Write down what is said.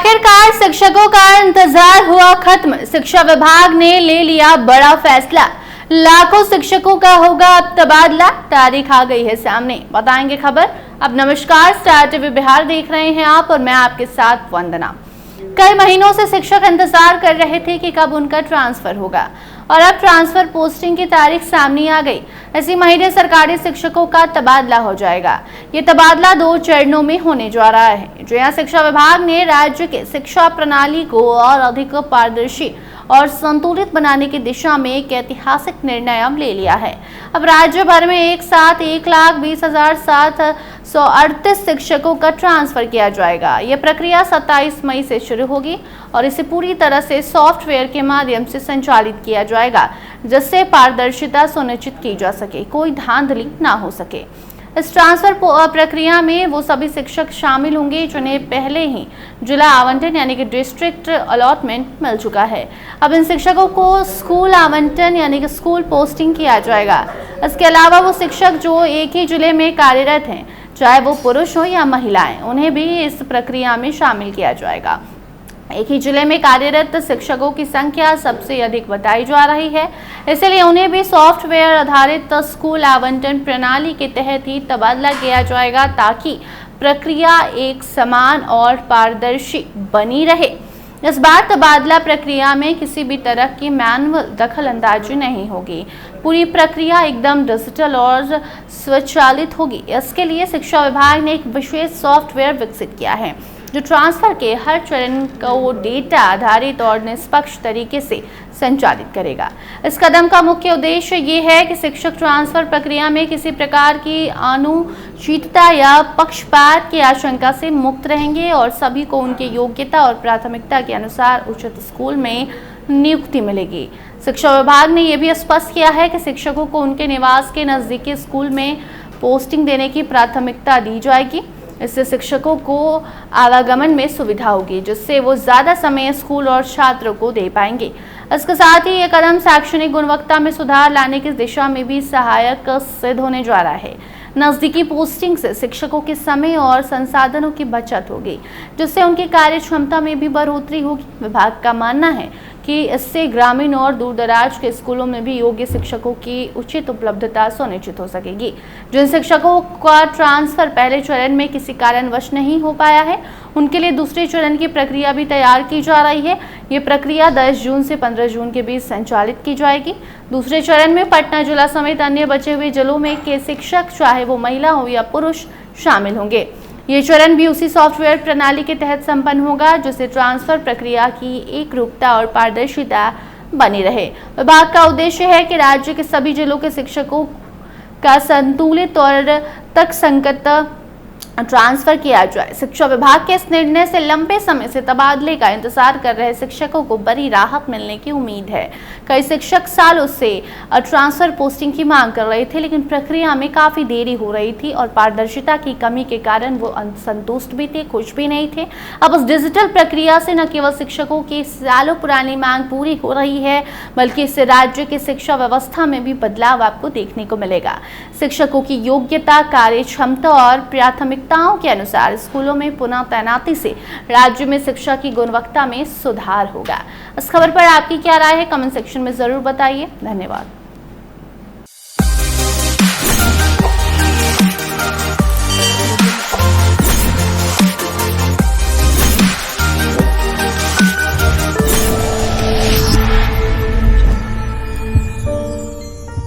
आखिरकार शिक्षकों का इंतजार हुआ खत्म। शिक्षा विभाग ने ले लिया बड़ा फैसला। लाखों शिक्षकों का होगा अब तबादला। तारीख आ गई है सामने, बताएंगे खबर। अब नमस्कार, स्टार टीवी बिहार देख रहे हैं आप और मैं आपके साथ वंदना। कई महीनों से शिक्षक इंतजार कर रहे थे कि कब उनका ट्रांसफर होगा और अब ट्रांसफर पोस्टिंग की तारीख सामने आ गई। इसी महीने सरकारी शिक्षकों का तबादला हो जाएगा। ये तबादला 2 चरणों में होने जा रहा है। जहां शिक्षा विभाग ने राज्य के शिक्षा प्रणाली को और अधिक पारदर्शी और संतुलित बनाने की दिशा में एक ऐतिहासिक निर्णय ले लिया है। अब राज्य भर में एक साथ 1,20,738 शिक्षकों का ट्रांसफर किया जाएगा। यह प्रक्रिया 27 मई से शुरू होगी और इसे पूरी तरह से सॉफ्टवेयर के माध्यम से संचालित किया जाएगा, जिससे पारदर्शिता सुनिश्चित की जा सके, कोई धांधली ना हो सके। इस ट्रांसफर प्रक्रिया में वो सभी शिक्षक शामिल होंगे जिन्हें पहले ही जिला आवंटन यानी कि डिस्ट्रिक्ट अलॉटमेंट मिल चुका है। अब इन शिक्षकों को स्कूल आवंटन यानी कि स्कूल पोस्टिंग किया जाएगा। इसके अलावा वो शिक्षक जो एक ही जिले में कार्यरत हैं, चाहे वो पुरुष हो या महिलाएं, उन्हें भी इस प्रक्रिया में शामिल किया जाएगा। एक ही जिले में कार्यरत शिक्षकों की संख्या सबसे अधिक बताई जा रही है, इसलिए उन्हें भी सॉफ्टवेयर आधारित स्कूल आवंटन प्रणाली के तहत ही तबादला किया जाएगा, ताकि प्रक्रिया एक समान और पारदर्शी बनी रहे। इस बार तबादला प्रक्रिया में किसी भी तरह की मैनुअल दखल अंदाजी नहीं होगी। पूरी प्रक्रिया एकदम डिजिटल और स्वचालित होगी। इसके लिए शिक्षा विभाग ने एक विशेष सॉफ्टवेयर विकसित किया है जो ट्रांसफर के हर चरण को डेटा आधारित और निष्पक्ष तरीके से संचालित करेगा। इस कदम का मुख्य उद्देश्य ये है कि शिक्षक ट्रांसफर प्रक्रिया में किसी प्रकार की अनुचितता या पक्षपात की आशंका से मुक्त रहेंगे और सभी को उनकी योग्यता और प्राथमिकता के अनुसार उचित स्कूल में नियुक्ति मिलेगी। शिक्षा विभाग ने यह भी स्पष्ट किया है कि शिक्षकों को उनके निवास के नजदीकी स्कूल में पोस्टिंग देने की प्राथमिकता दी जाएगी। इससे शिक्षकों को आवागमन में सुविधा होगी, जिससे वो ज्यादा समय स्कूल और छात्रों को दे पाएंगे। इसके साथ ही ये कदम शैक्षणिक गुणवत्ता में सुधार लाने की दिशा में भी सहायक सिद्ध होने जा रहा है। नजदीकी पोस्टिंग से शिक्षकों के समय और संसाधनों की बचत होगी, जिससे उनकी कार्य क्षमता में भी बढ़ोतरी होगी। विभाग का मानना है कि इससे ग्रामीण और दूरदराज के स्कूलों में भी योग्य शिक्षकों की उचित उपलब्धता सुनिश्चित हो सकेगी। जिन शिक्षकों का ट्रांसफर पहले चरण में किसी कारणवश नहीं हो पाया है, उनके लिए दूसरे चरण की प्रक्रिया भी तैयार की जा रही है। ये प्रक्रिया 10 जून से 15 जून के बीच संचालित की जाएगी। दूसरे चरण में पटना जिला समेत अन्य बचे हुए जिलों में के शिक्षक, चाहे वो महिला हो या पुरुष, शामिल होंगे। ये चरण भी उसी सॉफ्टवेयर प्रणाली के तहत संपन्न होगा, जिससे ट्रांसफर प्रक्रिया की एकरूपता और पारदर्शिता बनी रहे। विभाग का उद्देश्य है कि राज्य के सभी जिलों के शिक्षकों का संतुलित और तर्कसंगत ट्रांसफर किया जाए। शिक्षा विभाग के इस निर्णय से लंबे समय से तबादले का इंतजार कर रहे शिक्षकों को बड़ी राहत मिलने की उम्मीद है। कई शिक्षक सालों से ट्रांसफर पोस्टिंग की मांग कर रहे थे, लेकिन प्रक्रिया में काफी देरी हो रही थी और पारदर्शिता की कमी के कारण वो असंतुष्ट भी थे, खुश भी नहीं थे। अब उस डिजिटल प्रक्रिया से न केवल शिक्षकों की सालों पुरानी मांग पूरी हो रही है, बल्कि इससे राज्य की शिक्षा व्यवस्था में भी बदलाव आपको देखने को मिलेगा। शिक्षकों की योग्यता, कार्य क्षमता और प्राथमिकताओं के अनुसार स्कूलों में पुनः तैनाती से राज्य में शिक्षा की गुणवत्ता में सुधार होगा। इस खबर पर आपकी क्या राय है, कमेंट सेक्शन में जरूर बताइए। धन्यवाद।